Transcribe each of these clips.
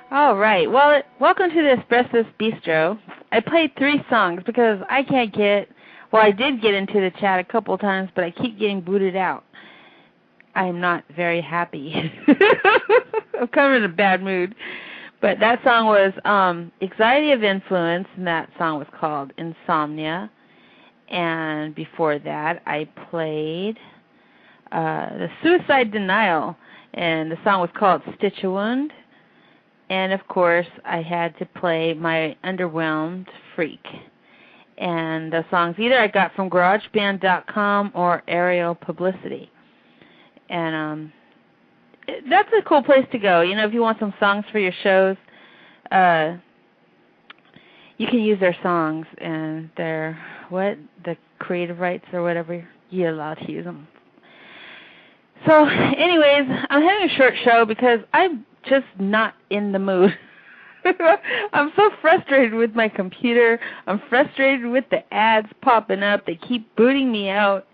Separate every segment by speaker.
Speaker 1: All right. Well, welcome to the Espress This Bistro. I played 3 songs because I can't get, well, I did get into the chat a couple of times, but I keep getting booted out. I'm not very happy. I'm kind of in a bad mood. But that song was Anxiety of Influence, and that song was called Insomnia. And before that, I played the Suicide Denial, and the song was called Stitch a Wound. And, of course, I had to play My Underwhelmed Freak. And the songs either I got from GarageBand.com or Aerial Publicity. And that's a cool place to go. You know, if you want some songs for your shows, you can use their songs. And they're, the creative rights or whatever, you're allowed to use them. So, anyways, I'm having a short show because I'm just not in the mood. I'm so frustrated with my computer. I'm frustrated with the ads popping up. They keep booting me out,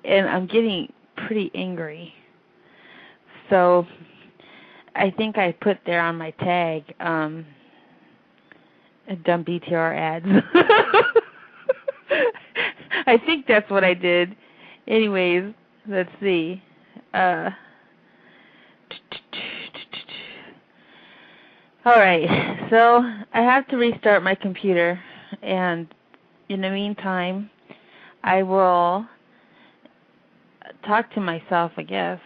Speaker 1: and I'm getting pretty angry. So I think I put there on my tag, dumb BTR ads. I think that's what I did. Anyways, let's see. Alright, so I have to restart my computer, and in the meantime, I will talk to myself, I guess,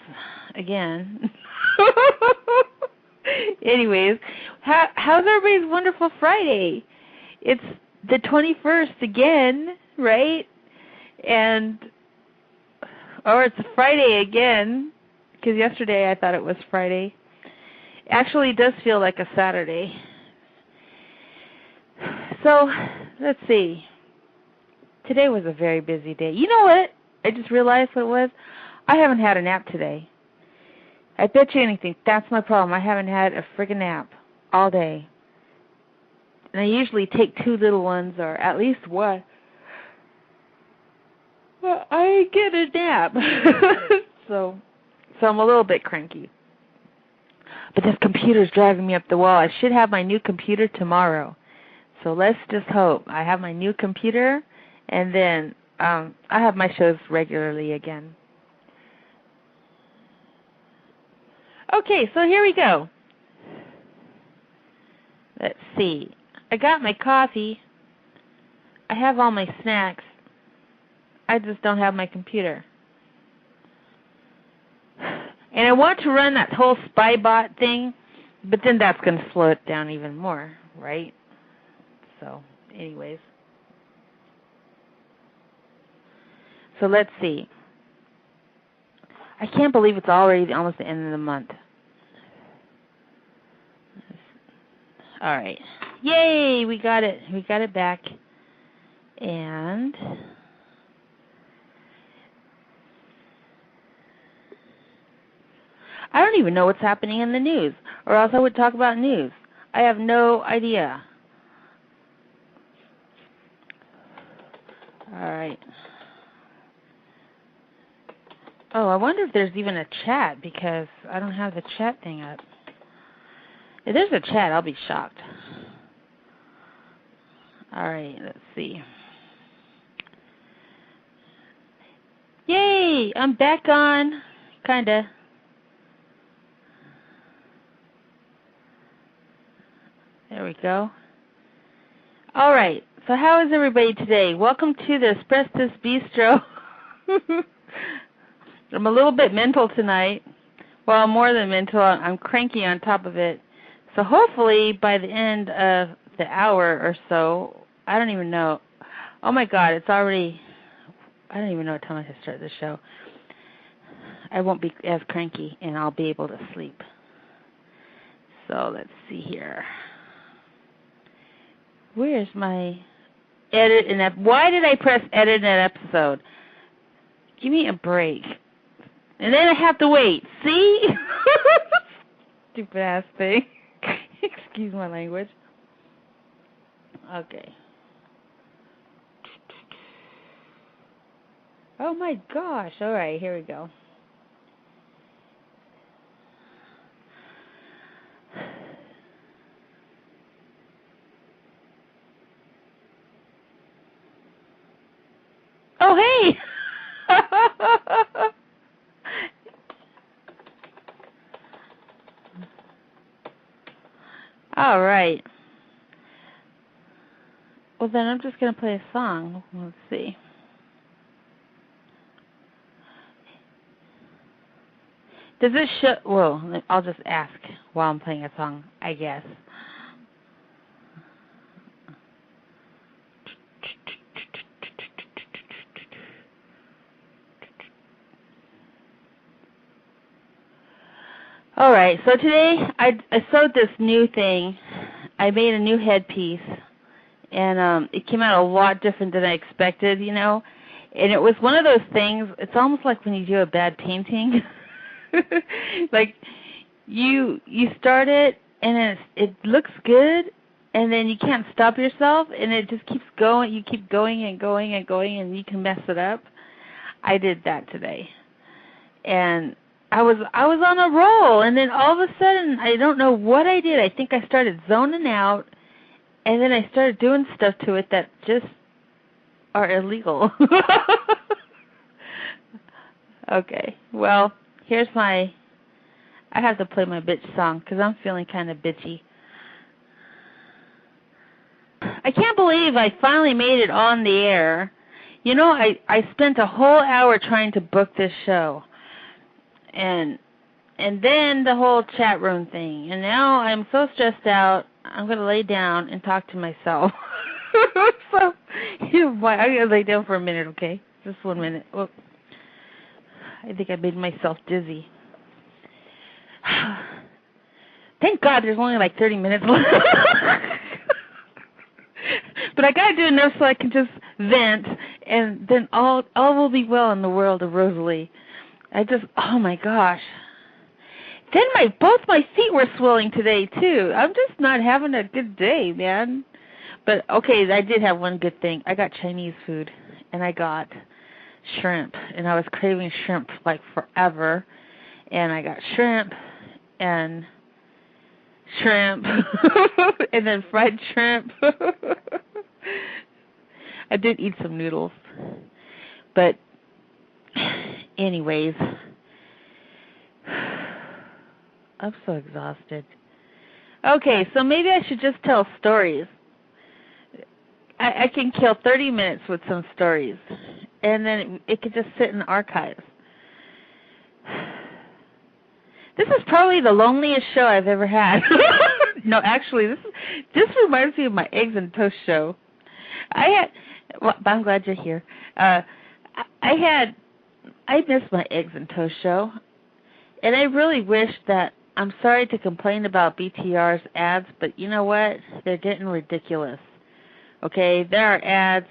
Speaker 1: again. Anyways, how's everybody's wonderful Friday? It's the 21st again, right? Or it's Friday again, because yesterday I thought it was Friday. Actually, it does feel like a Saturday. So, let's see. Today was a very busy day. You know what? I just realized what it was. I haven't had a nap today. I bet you anything. That's my problem. I haven't had a friggin' nap all day. And I usually take 2 little ones, or at least one. Well, I get a nap. So I'm a little bit cranky. But this computer's driving me up the wall. I should have my new computer tomorrow. So let's just hope. I have my new computer, and then I have my shows regularly again. Okay, so here we go. Let's see. I got my coffee. I have all my snacks. I just don't have my computer. And I want to run that whole SpyBot thing, but then that's going to slow it down even more, right? So, anyways. So let's see. I can't believe it's already almost the end of the month. All right. Yay, we got it. We got it back. And I don't even know what's happening in the news, or else I would talk about news. I have no idea. All right. Oh, I wonder if there's even a chat, because I don't have the chat thing up. If there's a chat, I'll be shocked. All right, let's see. Yay, I'm back on, kinda. There we go. All right, so how is everybody today? Welcome to the Espress This Bistro. I'm a little bit mental tonight. Well, more than mental, I'm cranky on top of it. So hopefully by the end of the hour or so, I don't even know. Oh my God, it's already, I don't even know what time I should start the show. I won't be as cranky, and I'll be able to sleep. So let's see here. Where's my edit and why did I press edit an episode? Give me a break. And then I have to wait. See? Stupid ass thing. Excuse my language. Okay. Oh my gosh. All right, here we go. All right. Well, then I'm just going to play a song. Let's see. Does this show... Well, I'll just ask while I'm playing a song, I guess. All right, so today I sewed this new thing. I made a new headpiece, and it came out a lot different than I expected, you know. And it was one of those things, it's almost like when you do a bad painting. Like, you start it, and it looks good, and then you can't stop yourself, and it just keeps going. You keep going and going and going, and you can mess it up. I did that today. And I was on a roll, and then all of a sudden, I don't know what I did. I think I started zoning out, and then I started doing stuff to it that just are illegal. Okay, well, here's I have to play my bitch song because I'm feeling kind of bitchy. I can't believe I finally made it on the air. You know, I spent a whole hour trying to book this show. And then the whole chat room thing. And now I'm so stressed out, I'm going to lay down and talk to myself. So, I'm going to lay down for a minute, okay? Just 1 minute. Well, I think I made myself dizzy. Thank God there's only like 30 minutes left. But I got to do enough so I can just vent, and then all will be well in the world of Rosalie. Oh my gosh. Then both my feet were swelling today, too. I'm just not having a good day, man. But, okay, I did have one good thing. I got Chinese food, and I got shrimp. And I was craving shrimp, like, forever. And I got shrimp, and then fried shrimp. I did eat some noodles. But anyways, I'm so exhausted. Okay, so maybe I should just tell stories. I can kill 30 minutes with some stories, and then it could just sit in the archives. This is probably the loneliest show I've ever had. No, actually, this reminds me of my eggs and toast show. I'm glad you're here. I missed my eggs and toast show, and I really wish that, I'm sorry to complain about BTR's ads, but you know what? They're getting ridiculous. Okay, there are ads.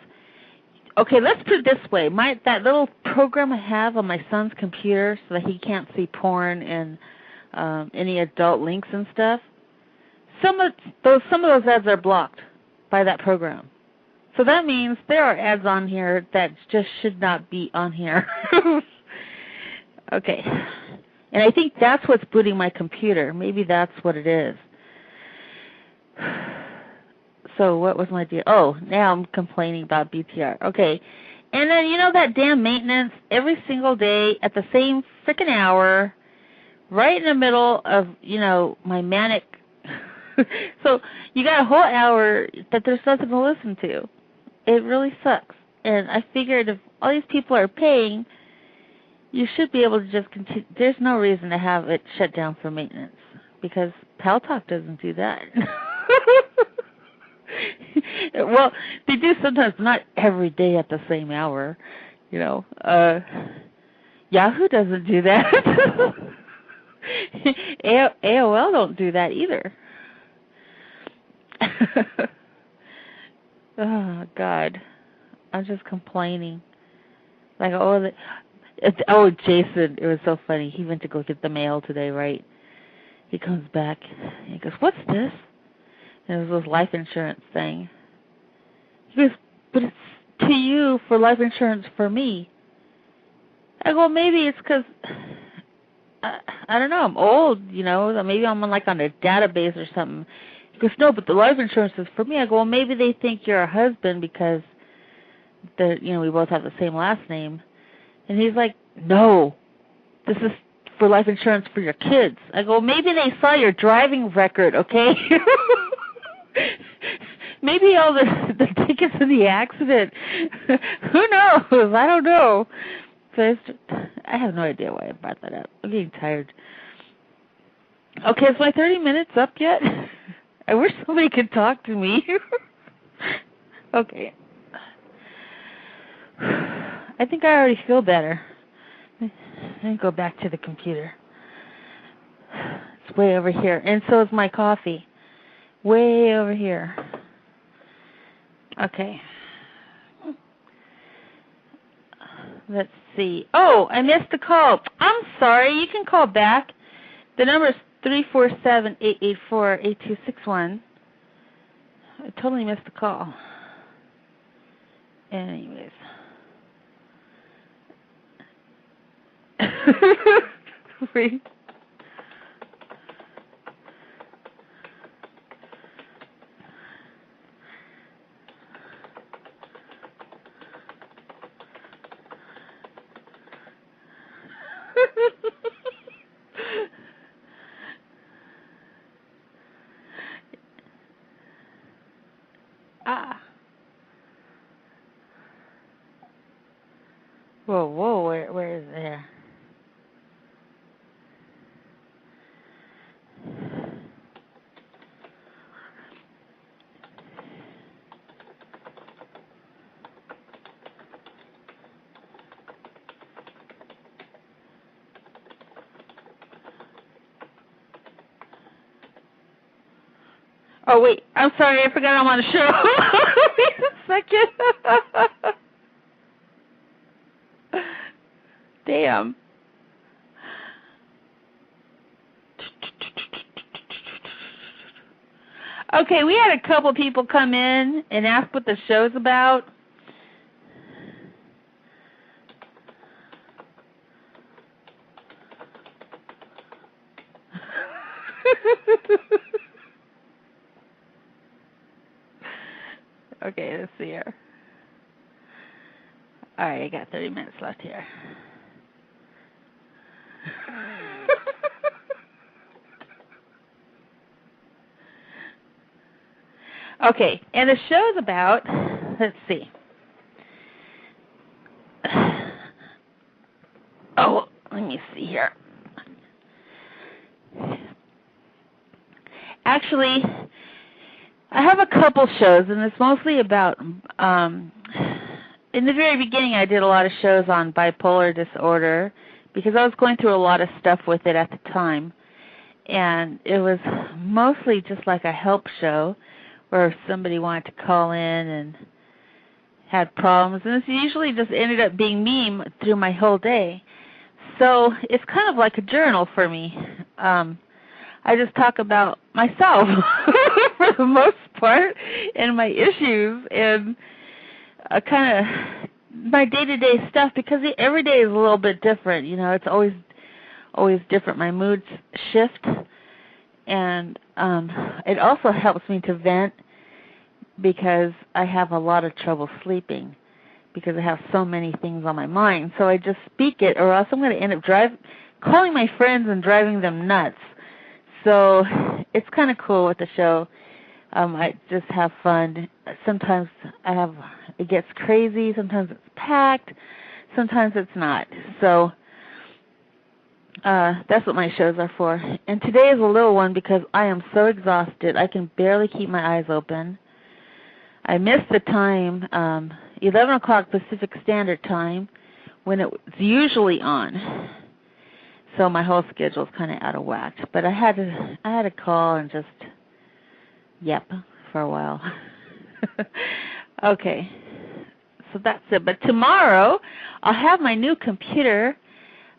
Speaker 1: Okay, let's put it this way. That little program I have on my son's computer so that he can't see porn and any adult links and stuff, some of those ads are blocked by that program. So that means there are ads on here that just should not be on here. Okay. And I think that's what's booting my computer. Maybe that's what it is. So what was my deal? Oh, now I'm complaining about BTR. Okay. And then, you know that damn maintenance every single day at the same frickin' hour, right in the middle of, you know, my manic. So you got a whole hour that there's nothing to listen to. It really sucks. And I figured if all these people are paying, you should be able to just continue. There's no reason to have it shut down for maintenance because Pal Talk doesn't do that. Well, they do sometimes, but not every day at the same hour. You know, Yahoo doesn't do that. AOL don't do that either. Oh, God. I'm just complaining. Like, Jason, it was so funny. He went to go get the mail today, right? He comes back, and he goes, "What's this?" And it was this life insurance thing. He goes, "But it's to you for life insurance for me." I go, "Maybe it's because, I don't know, I'm old, you know, maybe I'm on a database or something." He goes, "No, but the life insurance is for me." I go, "Well, maybe they think you're a husband because, we both have the same last name." And he's like, "No, this is for life insurance for your kids. I go, maybe they saw your driving record, okay? Maybe all the tickets in the accident. Who knows? I don't know. So I have no idea why I brought that up. I'm getting tired. Okay, is my 30 minutes up yet? I wish somebody could talk to me. Okay. I think I already feel better. Let me go back to the computer. It's way over here. And so is my coffee. Way over here. Okay. Let's see. Oh, I missed a call. I'm sorry. You can call back. The number is 347-884-8261. I totally missed the call. Anyways. Wait. Whoa, where is there? Oh, wait, I'm sorry, I forgot I'm on a show. Wait a second. Damn. Okay, we had a couple people come in and ask what the show's about. Okay, let's see here. All right, I got 30 minutes left here. Okay, and the show's about, let's see. Oh, let me see here. Actually, I have a couple shows, and it's mostly about, in the very beginning I did a lot of shows on bipolar disorder because I was going through a lot of stuff with it at the time. And it was mostly just like a help show where somebody wanted to call in and had problems. And this usually just ended up being me through my whole day. So it's kind of like a journal for me. I just talk about myself for the most part and my issues and kind of my day-to-day stuff because every day is a little bit different. You know, it's always different. My moods shift, and it also helps me to vent because I have a lot of trouble sleeping because I have so many things on my mind. So I just speak it, or else I'm going to end up calling my friends and driving them nuts. So it's kind of cool with the show. I just have fun. Sometimes it gets crazy. Sometimes it's packed. Sometimes it's not. So that's what my shows are for. And today is a little one because I am so exhausted. I can barely keep my eyes open. I missed the time, 11 o'clock Pacific Standard Time, when it was usually on. So my whole schedule is kind of out of whack. But I had to call and just yep for a while. Okay, so that's it. But tomorrow I'll have my new computer.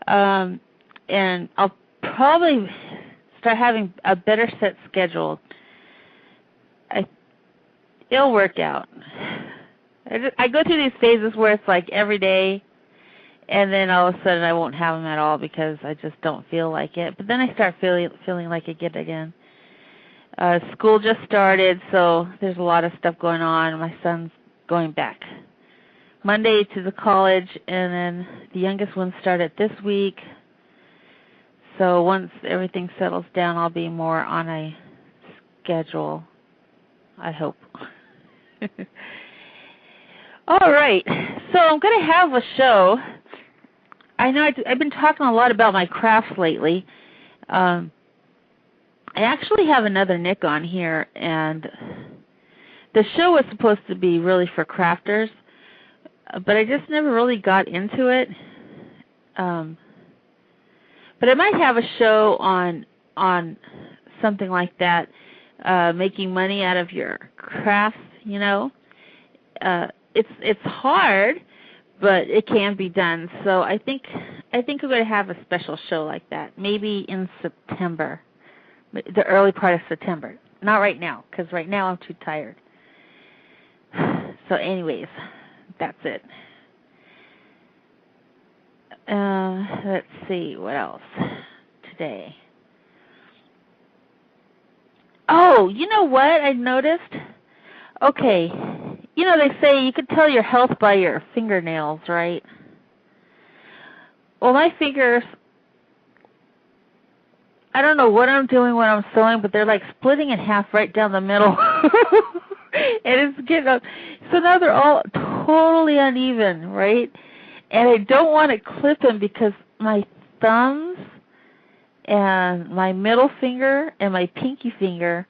Speaker 1: And I'll probably start having a better set schedule. It'll work out. I go through these phases where it's like every day, and then all of a sudden I won't have them at all because I just don't feel like it. But then I start feeling like it again. School just started, so there's a lot of stuff going on. My son's going back Monday to the college, and then the youngest one started this week. So once everything settles down, I'll be more on a schedule, I hope. All right. So I'm going to have a show. I know I've been talking a lot about my crafts lately. I actually have another Nick on here, and the show was supposed to be really for crafters, but I just never really got into it. But I might have a show on something like that, making money out of your crafts, you know. It's hard, but it can be done. So I think we're going to have a special show like that, maybe in September, the early part of September. Not right now, because right now I'm too tired. So anyways, that's it. Let's see, what else today? Oh, you know what I noticed? Okay, you know they say you could tell your health by your fingernails, right? Well, my fingers, I don't know what I'm doing when I'm sewing, but they're like splitting in half right down the middle. And it's getting up. So now they're all totally uneven, right? And I don't want to clip them because my thumbs and my middle finger and my pinky finger,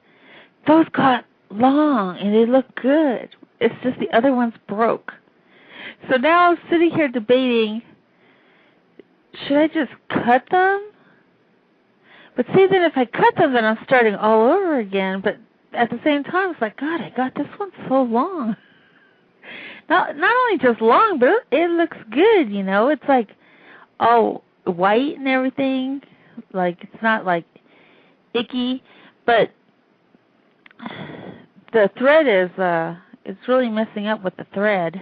Speaker 1: those got long and they look good. It's just the other ones broke. So now I'm sitting here debating, should I just cut them? But see, then if I cut them, then I'm starting all over again. But at the same time, it's like, God, I got this one so long. Not only just long, but it looks good, you know. It's like all white and everything. Like, it's not like icky, but the thread is, it's really messing up with the thread.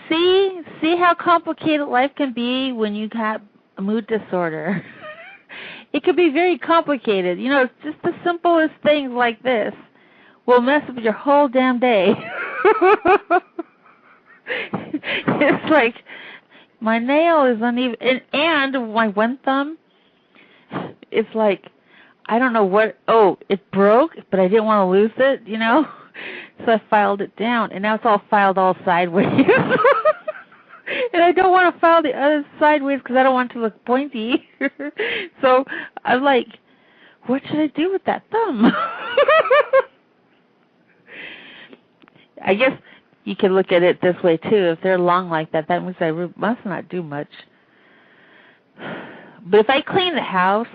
Speaker 1: See how complicated life can be when you have a mood disorder. It could be very complicated. You know, it's just the simplest things like this will mess up your whole damn day. It's like my nail is uneven, and my one thumb, it's like, I don't know what, it broke, but I didn't want to lose it, you know? So I filed it down, and now it's all filed all sideways. And I don't want to file the other sideways because I don't want it to look pointy. So I'm like, what should I do with that thumb? I guess you can look at it this way, too. If they're long like that, that means I must not do much. But if I clean the house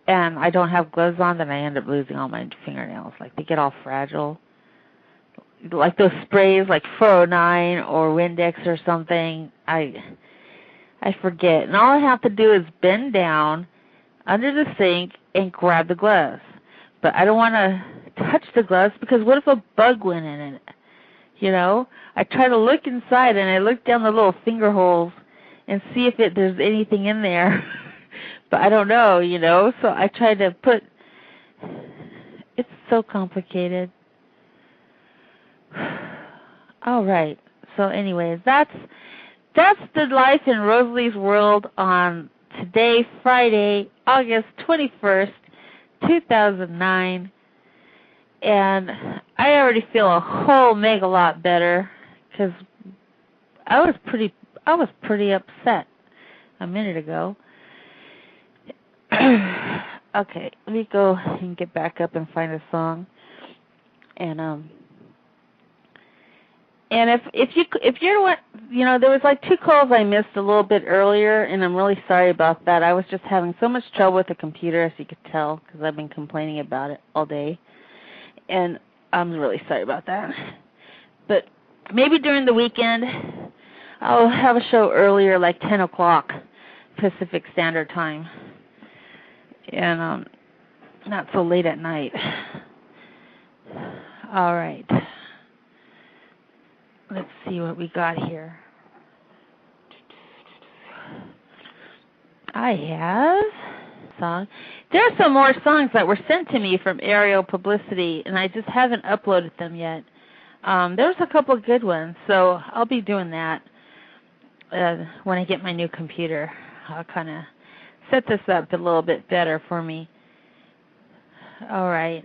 Speaker 1: and I don't have gloves on, then I end up losing all my fingernails. Like, they get all fragile. Like those sprays, like 409 or Windex or something, I forget. And all I have to do is bend down under the sink and grab the gloves. But I don't want to touch the gloves because what if a bug went in it? You know? I try to look inside and I look down the little finger holes and see if there's anything in there. But I don't know, you know? So I try to put... It's so complicated. All right. So anyways, that's the life in Rosalie's world on today, Friday, August 21st, 2009. And I already feel a whole mega lot better because I was pretty upset a minute ago. Okay, let me go and get back up and find a song. And if you're what, you know, there was like 2 calls I missed a little bit earlier, and I'm really sorry about that. I was just having so much trouble with the computer, as you could tell, because I've been complaining about it all day. And I'm really sorry about that. But maybe during the weekend, I'll have a show earlier, like 10 o'clock Pacific Standard Time. And not so late at night. All right. Let's see what we got here. I have a song. There are some more songs that were sent to me from Aerial Publicity, and I just haven't uploaded them yet. There's a couple of good ones, so I'll be doing that when I get my new computer. I'll kind of set this up a little bit better for me. All right.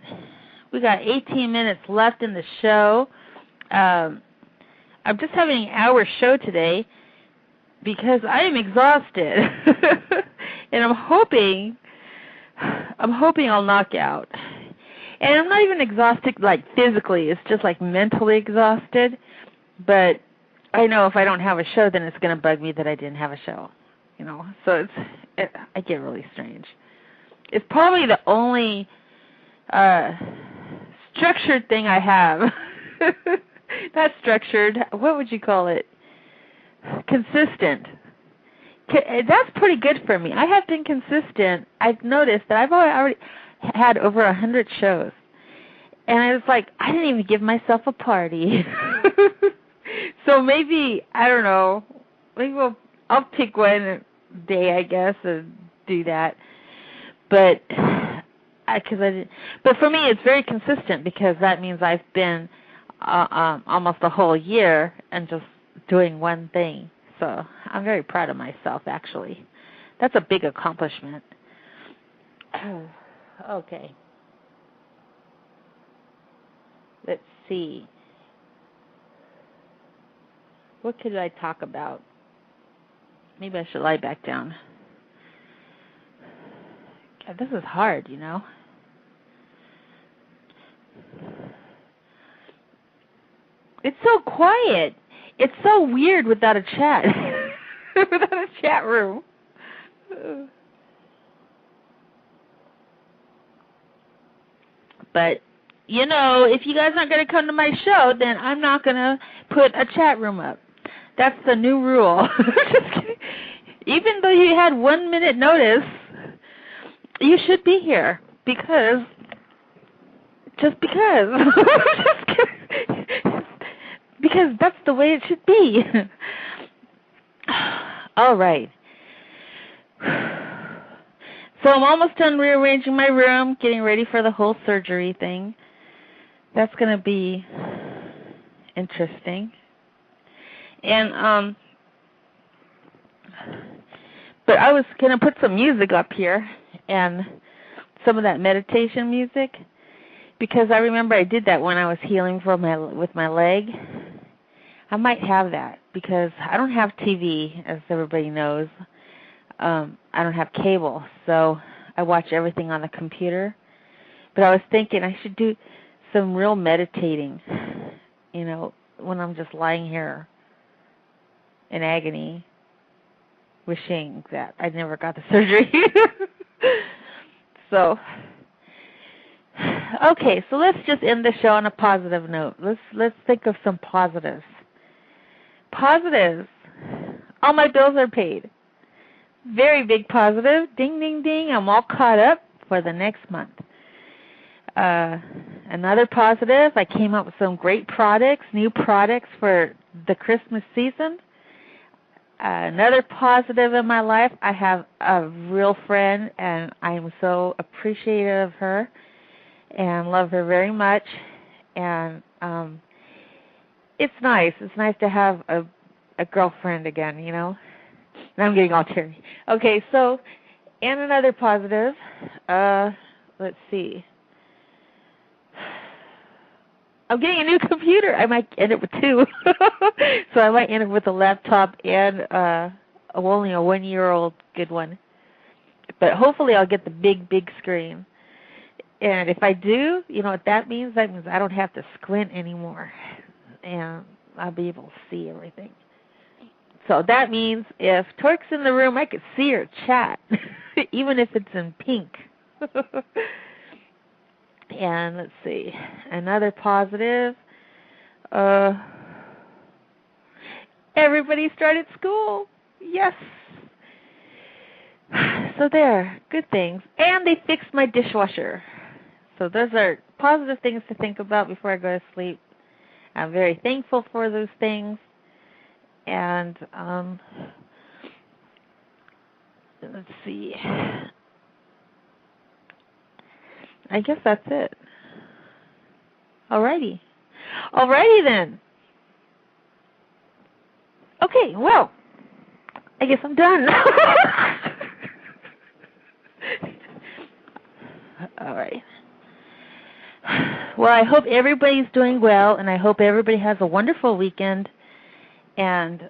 Speaker 1: We got 18 minutes left in the show. I'm just having an hour show today because I am exhausted. And I'm hoping I'll knock out. And I'm not even exhausted like physically. It's just like mentally exhausted. But I know if I don't have a show, then it's going to bug me that I didn't have a show. You know, so I get really strange. It's probably the only structured thing I have. Not structured. What would you call it? Consistent. That's pretty good for me. I have been consistent. I've noticed that I've already had over 100 shows. And I was like, I didn't even give myself a party. So maybe, I don't know, maybe I'll pick one day, I guess, and do that. But for me, it's very consistent because that means I've been almost a whole year and just doing one thing. So I'm very proud of myself, actually. That's a big accomplishment. Okay. Let's see. What could I talk about? Maybe I should lie back down. God, this is hard, you know. It's so quiet. It's so weird without a chat. Without a chat room. But, you know, if you guys aren't going to come to my show, then I'm not going to put a chat room up. That's the new rule. Just kidding. Even though you had 1 minute notice, you should be here because, just because. Just kidding. Because that's the way it should be. All right. So I'm almost done rearranging my room, getting ready for the whole surgery thing. That's going to be interesting. And, but I was going to put some music up here and some of that meditation music because I remember I did that when I was healing with my leg. I might have that because I don't have TV, as everybody knows. I don't have cable, so I watch everything on the computer. But I was thinking I should do some real meditating, you know, when I'm just lying here in agony, wishing that I never got the surgery. So, okay, so let's just end the show on a positive note. Let's think of some positives. Positives. All my bills are paid. Very big positive. Ding, ding, ding. I'm all caught up for the next month. Another positive, I came up with some great products, new products for the Christmas season. Another positive in my life, I have a real friend, and I'm so appreciative of her and love her very much. And it's nice. It's nice to have a girlfriend again, you know. And I'm getting all teary. Okay, so, and another positive, let's see. I'm getting a new computer. I might end up with two. So I might end up with a laptop and only a 1-year-old good one. But hopefully I'll get the big, big screen. And if I do, you know what that means? That means I don't have to squint anymore. And I'll be able to see everything. So that means if Torque's in the room, I could see her chat, even if it's in pink. And let's see, another positive. Everybody started school. Yes. So there, good things. And they fixed my dishwasher. So those are positive things to think about before I go to sleep. I'm very thankful for those things. And let's see. I guess that's it. Alrighty. Alrighty then. Okay, well, I guess I'm done. All right. Well, I hope everybody's doing well, and I hope everybody has a wonderful weekend. And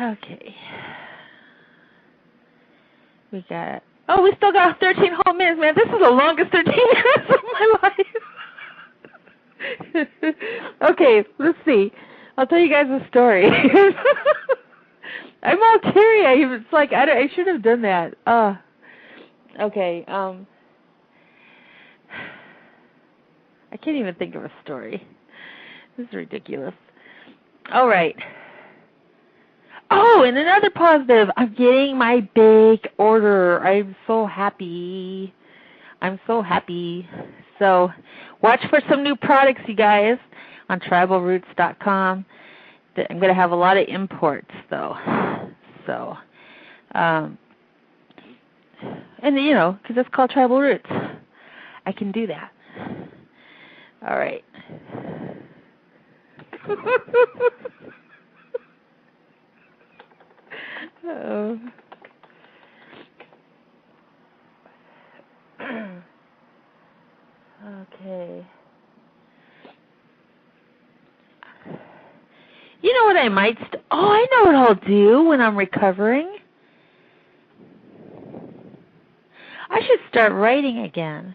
Speaker 1: okay. We still got 13 whole minutes, man. This is the longest 13 minutes of my life. Okay, let's see. I'll tell you guys a story. I'm all teary. It's like I should have done that. Okay. I can't even think of a story. This is ridiculous. All right. Oh, and another positive. I'm getting my big order. I'm so happy. So watch for some new products, you guys, on tribalroots.com. I'm going to have a lot of imports, though. So, and, because it's called Tribal Roots. I can do that. All right. Oh. Okay. You know what I might I know what I'll do when I'm recovering. I should start writing again.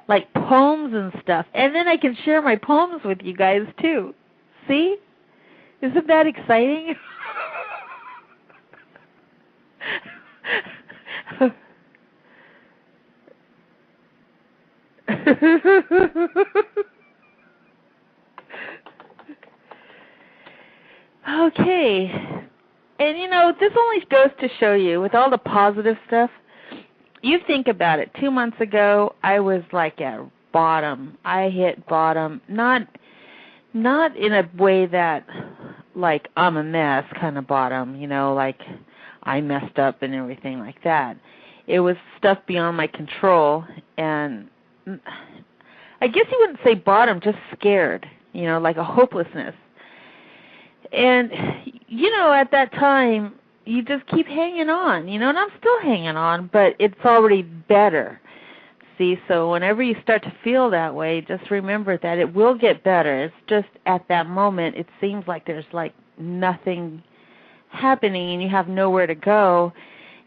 Speaker 1: Like poems and stuff. And then I can share my poems with you guys too. See? Isn't that exciting? Okay. And this only goes to show you, with all the positive stuff, you think about it. 2 months ago, I was like at bottom. I hit bottom. Not in a way that, like, I'm a mess kind of bottom, like I messed up and everything like that. It was stuff beyond my control, and I guess you wouldn't say bottom, just scared, like a hopelessness. And, at that time, you just keep hanging on, and I'm still hanging on, but it's already better. See, so whenever you start to feel that way, just remember that it will get better. It's just at that moment, it seems like there's like nothing happening and you have nowhere to go.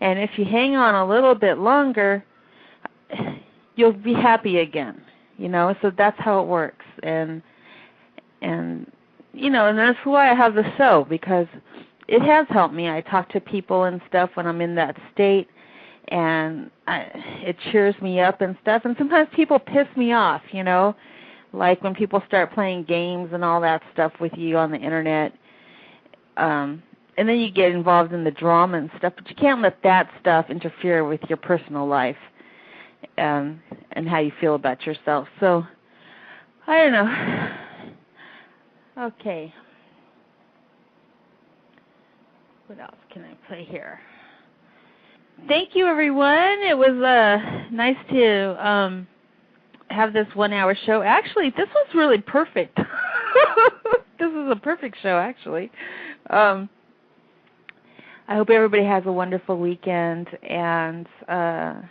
Speaker 1: And if you hang on a little bit longer, you'll be happy again, so that's how it works. And that's why I have the show, because it has helped me. I talk to people and stuff when I'm in that state, and it cheers me up and stuff. And sometimes people piss me off, like when people start playing games and all that stuff with you on the internet. And then you get involved in the drama and stuff, but you can't let that stuff interfere with your personal life and how you feel about yourself. So, I don't know. Okay. What else can I play here? Thank you, everyone. It was nice to have this 1 hour show. Actually, this was really perfect. This is a perfect show, actually. I hope everybody has a wonderful weekend, and I'll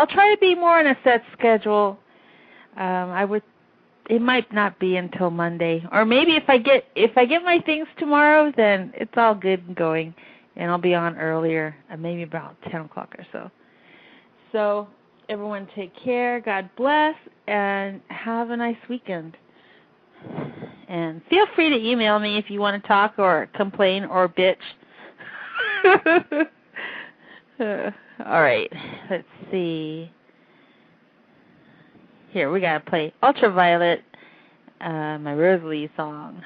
Speaker 1: try to be more on a set schedule. It might not be until Monday, or maybe if I get my things tomorrow, then it's all good and going, and I'll be on earlier, maybe about 10 o'clock or so. So everyone take care, God bless, and have a nice weekend. And feel free to email me if you want to talk or complain or bitch. All right, let's see. Here, we got to play Ultraviolet, my Rosalie song.